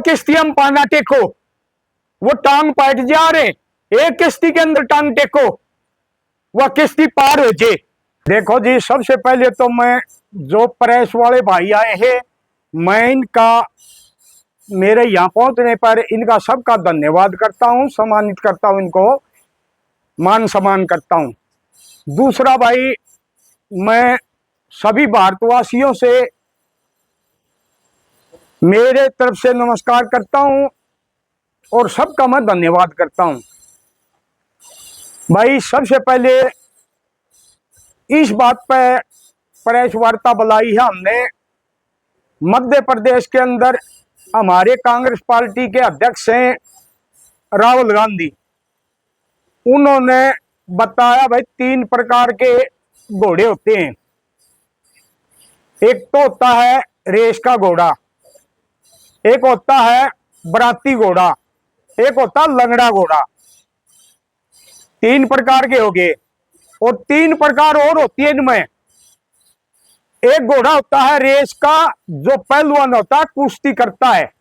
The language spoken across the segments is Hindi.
किश्ती हम पाना टेको, वो टांग पाट जा रहे, एक किश्ती के अंदर टांग टेको, वह किश्ती पार हो जाए। देखो जी, सबसे पहले तो मैं जो प्रेस वाले भाई आए हैं, मैं इनका मेरे यहाँ पहुंचने पर इनका सबका धन्यवाद करता हूं, सम्मानित करता हूं, इनको मान सम्मान करता हूं। दूसरा भाई, मैं सभी भारतवासियों से मेरे तरफ से नमस्कार करता हूं और सबका मैं धन्यवाद करता हूं। भाई सबसे पहले इस बात पर प्रेस वार्ता बुलाई है हमने, मध्य प्रदेश के अंदर हमारे कांग्रेस पार्टी के अध्यक्ष हैं राहुल गांधी। उन्होंने बताया भाई 3 प्रकार के घोड़े होते हैं। एक तो होता है रेस का घोड़ा, एक होता है बराती घोड़ा, एक होता है लंगड़ा घोड़ा। 3 प्रकार के हो गए। और 3 प्रकार और होती है इनमें। एक घोड़ा होता है रेस का, जो पहलवान होता है, कुश्ती करता है,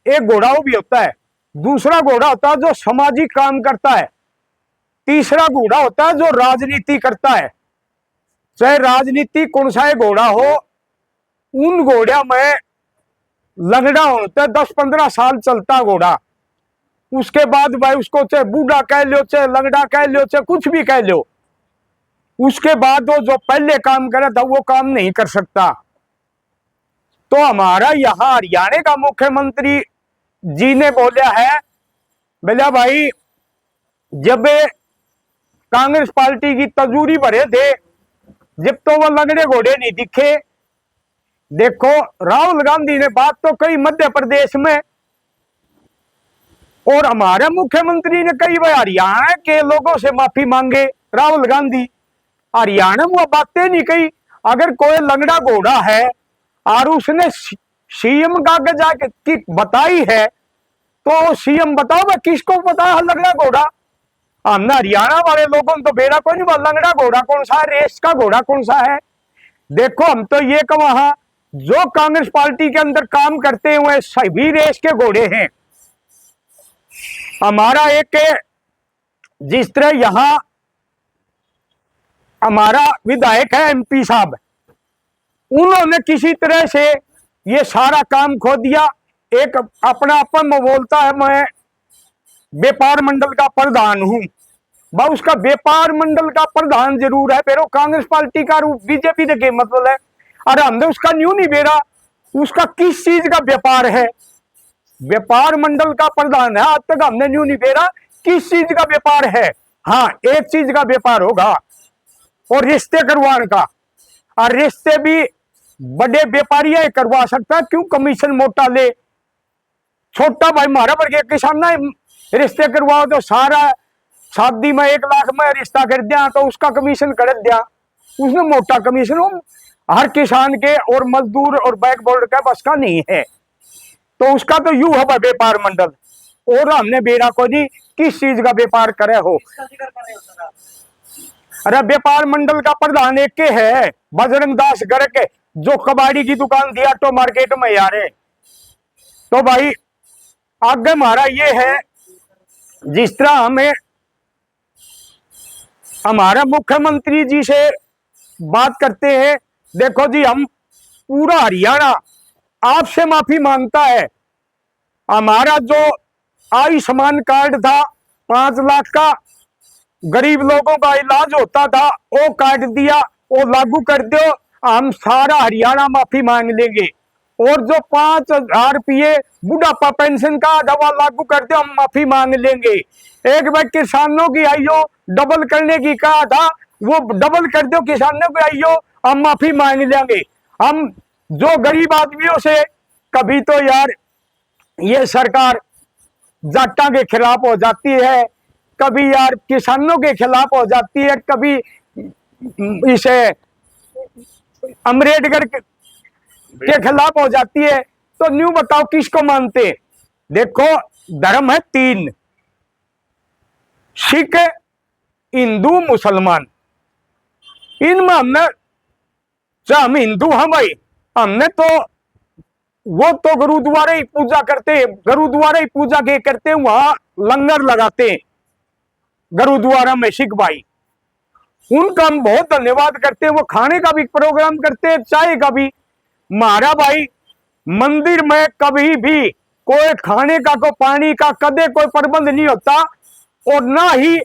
एक घोड़ा वो भी होता है। दूसरा घोड़ा होता है जो सामाजिक काम करता है। तीसरा घोड़ा होता है जो राजनीति करता है। चाहे राजनीति कौन सा है घोड़ा हो, उन घोड़िया में लंगड़ा होता है, 10-15 साल चलता घोड़ा। उसके बाद भाई उसको चाहे बूढ़ा कह लो, चाहे लंगड़ा कह लो, चाहे कुछ भी कह लो, उसके बाद वो जो पहले काम करे था वो काम नहीं कर सकता। तो हमारा यहाँ हरियाणा का मुख्यमंत्री जी ने बोला है, बोला भाई जब कांग्रेस पार्टी की तजूरी भरे थे, जब तो वो लंगड़े घोड़े नहीं दिखे। देखो राहुल गांधी ने बात तो कही मध्य प्रदेश में, और हमारे मुख्यमंत्री ने कही भाई हरियाणा के लोगों से माफी मांगे राहुल गांधी। हरियाणा में वो बातें नहीं कही। अगर कोई लंगड़ा घोड़ा है और उसने सीएम का जाके बताई है, तो सीएम बताओ भाई किसको पता है लंगड़ा घोड़ा? हमने हरियाणा वाले लोगों ने तो बेड़ा कोई नहीं, लंगड़ा घोड़ा कौन सा है, रेस का घोड़ा कौन सा है। देखो हम तो ये कहा, जो कांग्रेस पार्टी के अंदर काम करते हुए सभी रेस के घोड़े हैं। हमारा एक जिस तरह यहां हमारा विधायक है एमपी साहब, उन्होंने किसी तरह से ये सारा काम खो दिया। एक अपना अपन में बोलता है मैं व्यापार मंडल का प्रधान हूं, वह उसका व्यापार मंडल का प्रधान जरूर है, फिर वो कांग्रेस पार्टी का बीजेपी के मतलब है। अरे हमने उसका न्यू नहीं बेरा, उसका किस चीज का व्यापार है? व्यापार मंडल का प्रधान है, आज तक हमने न्यू नहीं बेरा किस चीज का व्यापार है। हाँ, एक चीज का व्यापार होगा, और रिश्ते करवाने का। और रिश्ते भी बड़े व्यापारी करवा सकता है, क्यों कमीशन मोटा ले? छोटा भाई मारा वर्ग किसान ना रिश्ते करवाओ तो सारा शादी में 1 लाख में रिश्ता कर दिया तो उसका कमीशन कर दिया, उसने मोटा कमीशन। हर किसान के और मजदूर और बैकबोर्ड का बस का नहीं है, तो उसका तो यू है व्यापार मंडल। और हमने बेरा को नहीं किस चीज का व्यापार करे हो। अरे व्यापार मंडल का प्रधान एक के है बजरंग दास गर्ग के, जो कबाड़ी की दुकान दिया तो मार्केट में यार है। तो भाई आगे हमारा ये है, जिस तरह हमें हमारा मुख्यमंत्री जी से बात करते हैं, देखो जी हम पूरा हरियाणा आपसे माफी मांगता है। हमारा जो आयुष्मान कार्ड था 5 लाख का, गरीब लोगों का इलाज होता था, वो काट दिया, वो लागू कर दो, हम सारा हरियाणा माफी मांग लेंगे। और जो 5,000 रुपये बुढ़ापा पेंशन का दवा लागू कर दो, हम माफी मांग लेंगे। एक बार किसानों की आयु डबल करने की कहा था, वो डबल कर दो किसानों की आयु, हम माफी मांग लेंगे। हम जो गरीब आदमियों से कभी तो यार ये सरकार जाटा के खिलाफ हो जाती है, कभी यार किसानों के खिलाफ हो जाती है, कभी इसे अम्बेडकर के खिलाफ हो जाती है। तो न्यू बताओ किसको मानते? देखो धर्म है 3, सिख, हिंदू, मुसलमान। इनमें हमने, हम हिंदू हैं भाई, हमने तो वो तो गुरुद्वारे ही पूजा करते, गुरुद्वारे ही पूजा के करते, वहां लंगर लगाते गुरुद्वारा में सिख भाई, उनका हम बहुत धन्यवाद करते हैं। वो खाने का भी प्रोग्राम करते हैं, चाय का भी। हमारा भाई मंदिर में कभी भी कोई खाने का, कोई पानी का कदे कोई प्रबंध नहीं होता, और ना ही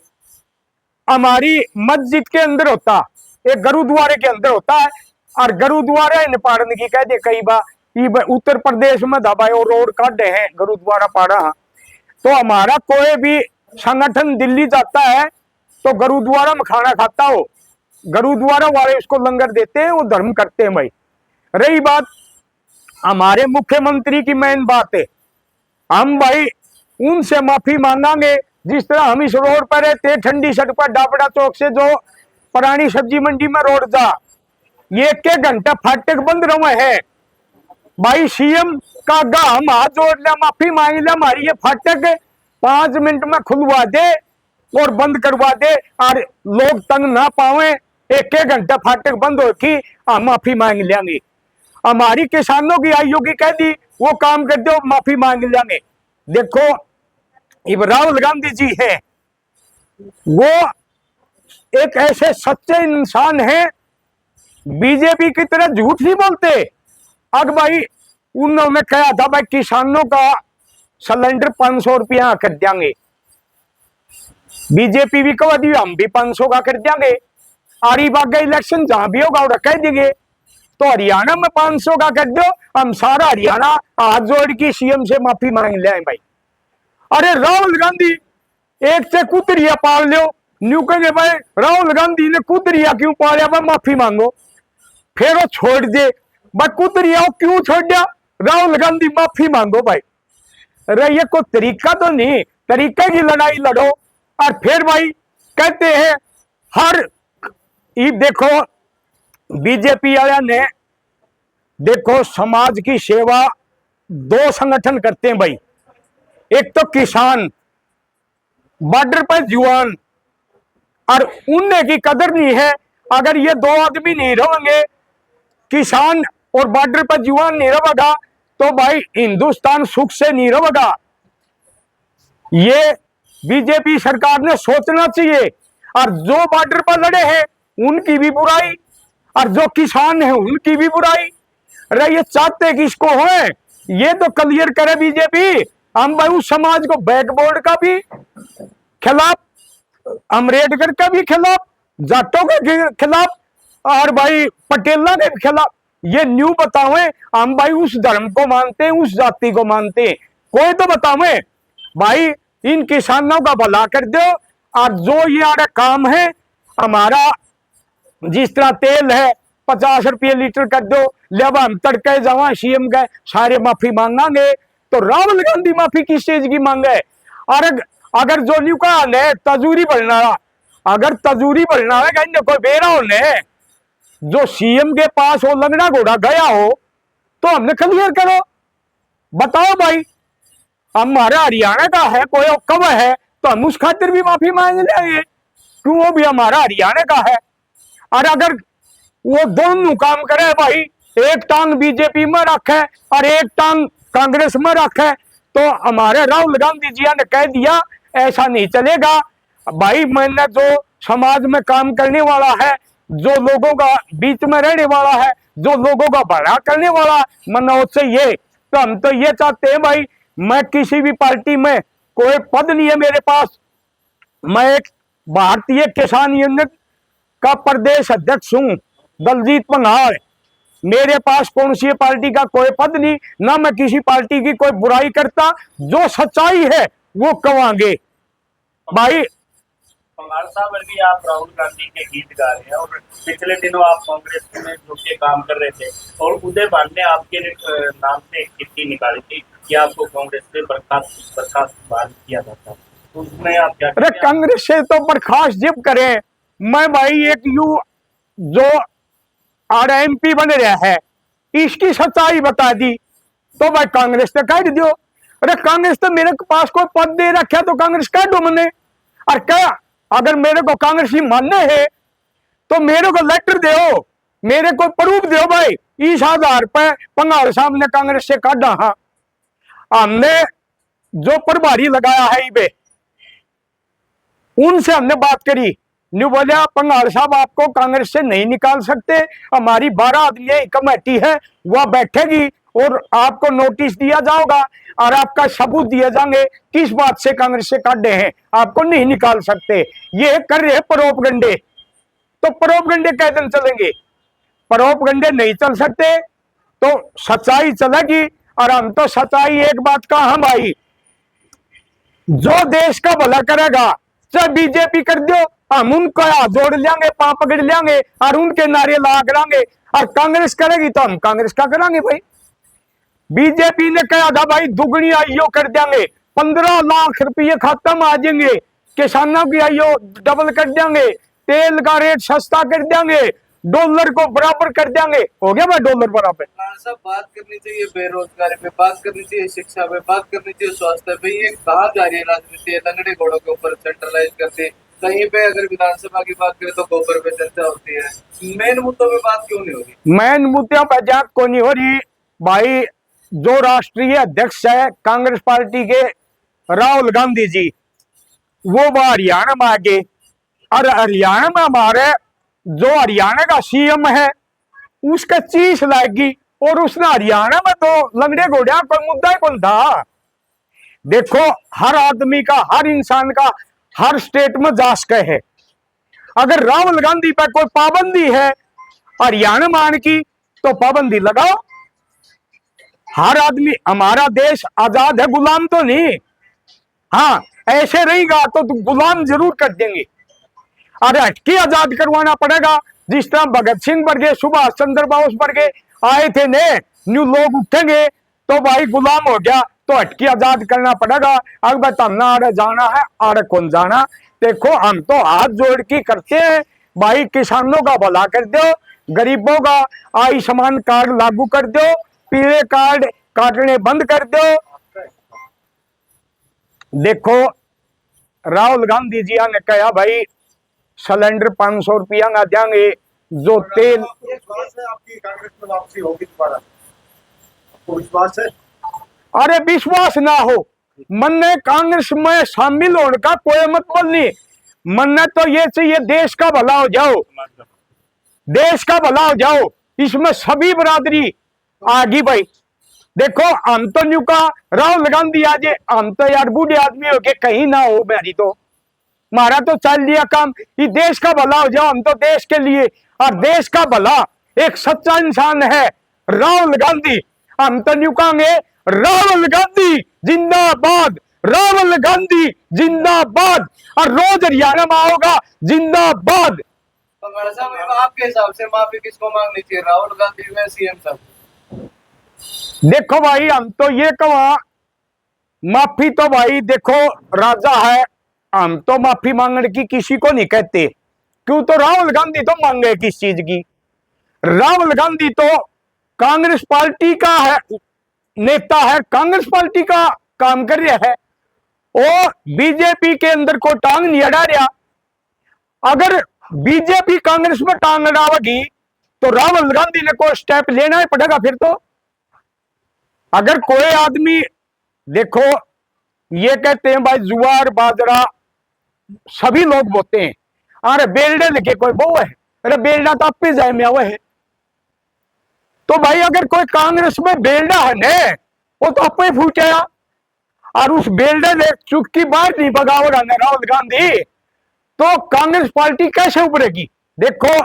हमारी मस्जिद के अंदर होता, एक गुरुद्वारे के अंदर होता है। और गुरुद्वारा इन पाड़न की कह दे कई बार उत्तर प्रदेश में दबाए और रोड काटे हैं गुरुद्वारा पाड़ा। तो हमारा कोई भी संगठन दिल्ली जाता है तो गुरुद्वारा में खाना खाता हो, गुरुद्वारा वाले उसको लंगर देते हैं, वो धर्म करते हैं भाई। रही बात हमारे मुख्यमंत्री की, मेन बात है, हम भाई उनसे माफी मांगांगे। जिस तरह हम इस रोड पर रहते, ठंडी सड़क पर डाबड़ा चौक से जो पुरानी सब्जी मंडी में रोड जा, ये 1 घंटा फाटक बंद रहे हैं भाई। सीएम का गा हम हाथ जोड़ लिया, माफी मांग लिया, हमारी ये फाटक 5 मिनट में खुलवा दे और बंद करवा दे, और लोग तंग ना पावे। 1 घंटा फाटक बंद हो की हम माफी मांग लेंगे। हमारी किसानों की आयु की कह दी, वो काम कर दो, माफी मांग लेंगे। देखो राहुल गांधी जी है, वो एक ऐसे सच्चे इंसान हैं, बीजेपी की तरह झूठ नहीं बोलते। अब भाई उन्होंने कहा था भाई किसानों का सिलेंडर 500 रुपया कर देंगे, बीजेपी भी कह दी हम भी 500 का कर देंगे। आरी बाग का इलेक्शन जहां भी होगा कह देंगे, तो हरियाणा में 500 का कर दो, हम सारा हरियाणा हाथ जोड़ की सीएम से माफी मांग ले भाई। अरे राहुल गांधी एक से कुतरिया पाल लो, न्यू कहेंगे भाई राहुल गांधी ने कुतरिया क्यों पालिया, भाई माफी मांगो। फिर वो छोड़ दे भाई, कुतरिया क्यों छोड़ दिया, राहुल गांधी माफी मांगो भाई। अरे ये कोई तरीका तो नहीं, तरीके की लड़ाई लड़ो। और फिर भाई कहते हैं हर देखो बीजेपी वाले ने, देखो समाज की सेवा 2 संगठन करते हैं भाई, एक तो किसान, बॉर्डर पर जवान, और उनने की कदर नहीं है। अगर ये 2 आदमी नहीं रहेंगे, किसान और बॉर्डर पर जवान नहीं रहेगा, तो भाई हिंदुस्तान सुख से नहीं रहेगा। ये बीजेपी सरकार ने सोचना चाहिए। और जो बॉर्डर पर लड़े हैं उनकी भी बुराई, और जो किसान है उनकी भी बुराई। अरे ये चाहते किसको है, ये तो क्लियर करे बीजेपी। हम भाई उस समाज को बैकबोर्ड का भी खिलाफ, अम्बेडकर का भी खिलाफ, जाटों के खिलाफ, और भाई पटेला के खिलाफ। ये न्यू बतावे हम भाई उस धर्म को मानते हैं, उस जाति को मानते हैं, कोई तो बतावे भाई। इन किसानों का भला कर दो। और जो ये आड़ा काम है हमारा, जिस तरह तेल है 50 रुपये लीटर कर दो, जब हम तड़के जावा सीएम गए सारे माफी मांगांगे, तो राहुल गांधी माफी किस चीज की मांगे। और अगर जो न्यू का है तजूरी बढ़ना, अगर तजूरी बढ़ना है कहीं कोई बेरा होने, जो सीएम के पास वो लंगड़ा घोड़ा गया हो तो हमने क्लियर करो, बताओ भाई। हमारा हरियाणा का है कोई कब है, तो हम उस खातिर भी माफी मांग लेंगे, क्यों वो भी हमारा हरियाणा का है। और अगर वो दोनों काम करे भाई, एक टांग बीजेपी में रखे और एक टांग कांग्रेस में रखे, तो हमारे राहुल गांधी जी ने कह दिया ऐसा नहीं चलेगा भाई। मैंने जो समाज में काम करने वाला है, जो लोगों का बीच में रहने वाला है, जो लोगों का भला करने वाला मनोज से ये, तो हम तो ये चाहते हैं भाई, मैं किसी भी पार्टी में कोई पद नहीं है मेरे पास, मैं एक भारतीय किसान यूनियन का प्रदेश अध्यक्ष हूं, दलजीत पंघाल। मेरे पास कौन सी पार्टी का कोई पद नहीं, ना मैं किसी पार्टी की कोई बुराई करता, जो सच्चाई है वो कहेंगे भाई। पंघाल साहब, अभी आप राहुल गांधी के गीत गा रहे हैं और पिछले दिनों आप कांग्रेस में जुड़ के काम कर रहे थे, और उदय भान ने आपके नाम से एक चिट्ठी निकाली थी कि आपको कांग्रेस से बर्खास्त किया जाता, तो उसमें आप क्या? अरे कांग्रेस से तो बर्खास्त जब करें, मैं भाई एक यू जो आरएमपी बन रहा है इसकी सच्चाई बता दी, तो भाई कांग्रेस से काट दो। अरे कांग्रेस तो मेरे पास कोई पद दे रखा, तो कांग्रेस काटो मैंने। और क्या अगर मेरे को कांग्रेस ही मानने है तो मेरे को लेटर दो, मेरे को प्रूफ दो भाई, इस आधार पर पंगाल साहब ने कांग्रेस से काटा। हाँ, हमने जो प्रभारी लगाया है इबे, उनसे हमने बात करी, न्यू बोलिया पंगाल साहब आपको कांग्रेस से नहीं निकाल सकते, हमारी 12 आदमी कमेटी है वह बैठेगी और आपको नोटिस दिया जाएगा और आपका सबूत दिए जाएंगे किस बात से कांग्रेस से काटे हैं, आपको नहीं निकाल सकते। ये कर रहे प्रोपगंडे, तो प्रोपगंडे कै दिन चलेंगे? प्रोपगंडे नहीं चल सकते तो सच्चाई चलेगी। और हम तो सच्चाई एक बात का हम भाई, जो देश का भला करेगा चाहे बीजेपी कर दो, हम उनको हाथ जोड़ लेंगे, पांव पकड़ लेंगे और उनके नारे ला करांगे। और कांग्रेस करेगी तो हम कांग्रेस का करांगे भाई। बीजेपी ने कहा था भाई दुगनी आईओ कर देंगे, 15 लाख रुपये खत्म आ जाएंगे, किसानों की आईओ डबल कर देंगे, तेल का रेट सस्ता कर देंगे, डॉलर को बराबर कर देंगे। हो गया भाई डॉलर बराबर। सब बात करनी चाहिए बेरोजगारी पे, बात करनी चाहिए शिक्षा पे, बात करनी चाहिए स्वास्थ्य पे। ये कहाँ जा रही है राजनीति? लंगड़े घोड़ों के ऊपर सेंट्रलाइज करते, कहीं पे अगर विधानसभा की बात करें तो गोबर पे चर्चा होती है, मेन मुद्दों पे बात क्यों नहीं हो रही? मेन मुद्दों पर बात को नहीं हो रही भाई। जो राष्ट्रीय अध्यक्ष है कांग्रेस पार्टी के राहुल गांधी जी, वो हरियाणा में आगे, और हरियाणा में हमारे जो हरियाणा का सीएम है उसका चीज लाएगी, और उसने हरियाणा में तो लंगड़े घोड़िया कोई मुद्दा ही कौन था। देखो हर आदमी का, हर इंसान का हर स्टेट में जासक है। अगर राहुल गांधी पर कोई पाबंदी है हरियाणा मान की तो पाबंदी लगाओ। हर आदमी, हमारा देश आजाद है, गुलाम तो नहीं। हाँ, ऐसे रहेगा तो गुलाम जरूर कर देंगे और हटके आजाद करवाना पड़ेगा। जिस तरह भगत सिंह वर्गे, सुभाष चंद्र बोस वर्गे आए थे ने, न्यू लोग उठेंगे तो भाई गुलाम हो गया, तो हटके आजाद करना पड़ेगा। अब बताना आड़े जाना है, आड़े कौन जाना। देखो हम तो हाथ जोड़ के करते हैं भाई, किसानों का भला कर दो, गरीबों का आयुष्मान कार्ड लागू कर दो, पीले कार्ड काटने बंद कर दो। देखो राहुल गांधी जी ने कहा भाई सिलेंडर 500 रुपया ना देंगे, जो तेल। विश्वास है आपकी कांग्रेस में वापसी होगी दोबारा? आपको विश्वास है? अरे विश्वास ना हो, मन ने कांग्रेस में शामिल होने का कोई मतलब नहीं। मन ने तो ये चाहिए देश का भला हो जाओ, देश का भला हो जाओ, इसमें सभी बरादरी आगी भाई। देखो हम तो न्यू का राहुल गांधी आज, हम तो यार बूढ़े आदमी हो के कहीं ना हो मेरी तो, हमारा तो चल लिया काम, ये देश का भला हो जाओ, हम तो देश के लिए। और देश का भला एक सच्चा इंसान है राहुल गांधी। हम तो न्यू कहेंगे राहुल गांधी जिंदाबाद, राहुल गांधी जिंदाबाद, और रोज हरियाणा में आओगा जिंदाबाद। पंगाल साहब आपके हिसाब से माफी किसको मांगनी चाहिए, राहुल गांधी या सीएम साहब? देखो भाई हम तो ये कहा, माफी तो भाई देखो राजा है, हम तो माफी मांगने की किसी को नहीं कहते। क्यों? तो राहुल गांधी तो मांगे किस चीज की? राहुल गांधी तो कांग्रेस पार्टी का है, नेता है, कांग्रेस पार्टी का काम कर रहा है, और बीजेपी के अंदर को टांग नहीं अड़ा रहा। अगर बीजेपी कांग्रेस में टांग अड़ावेगी तो राहुल गांधी ने कोई स्टेप लेना ही पड़ेगा फिर तो। अगर कोई आदमी, देखो ये कहते हैं भाई जुआर बाजरा सभी लोग बोते हैं, अरे बेलडे लिखे कोई वो है, अरे बेलडा तो आप जाए में हुआ है। तो भाई अगर कोई कांग्रेस में बेलडा है ने, वो तो आप ही फूटेगा, और उस बेलडे ने चुटकी बाहर नहीं भगाओगा ना राहुल गांधी, तो कांग्रेस पार्टी कैसे उभरेगी? देखो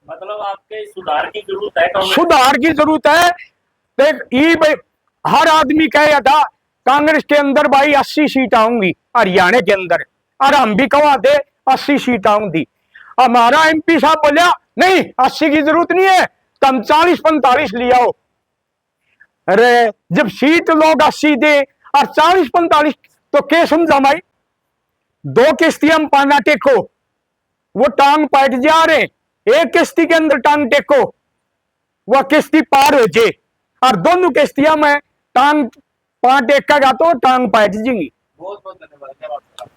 मतलब आपके सुधार की जरूरत है कांग्रेस? सुधार की जरूरत है। देख ये भाई हर आदमी कहेगा था कांग्रेस के अंदर भाई 80 सीट आऊंगी हरियाणा के अंदर, और हम भी कहा थे 80 सीट आऊंगी। हमारा एमपी साहब बोलिया नहीं 80 की जरूरत नहीं है, तुम 40-45 ले आओ। अरे जब सीट लोग 80 दे और 40-45 तो क्या समझा भाई? 2 किस्ती हम पाना टेको, वो टांग पाट जा रहे, एक किस्ती के अंदर टांग टेको, वह किस्ती पार हो जाए, और दोनों किस्तियां में टांग पाट टेका तो टांग पाट जाएंगी। बहुत बहुत धन्यवाद।